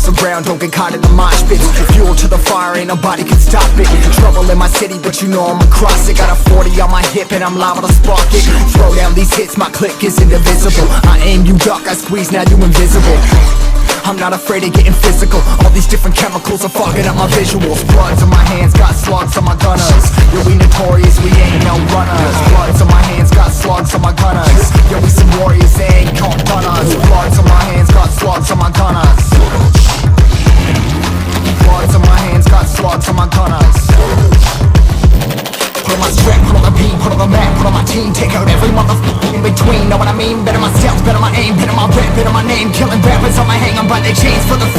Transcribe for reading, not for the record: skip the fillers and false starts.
so ground, don't get caught in the mosh pits. Fuel to the fire, ain't nobody can stop it. Trouble in my city, but you know I'm across it. Got a 40 on my hip and I'm liable to spark it. Throw down these hits, my click is indivisible. I aim, you duck, I squeeze, now you invisible. I'm not afraid of getting physical. All these different chemicals are fogging up my visuals. Bloods on my hands, got slugs on my gunners. Yo, we notorious, we ain't no runners. Bloods on my hands, got slugs on my gunners. Yo, we some warriors, they ain't gon' run us. Bloods on my hands, got slugs on my gunners. Bloods on my hands, got slugs on my gunners. Put on my strap, put on the beat, put on the map, put on my team. Take out every motherfucker in between, know what I mean? Better my stealth, better my aim, better my rap, better my name. Killing rappers on my hang, I'm by their chains for the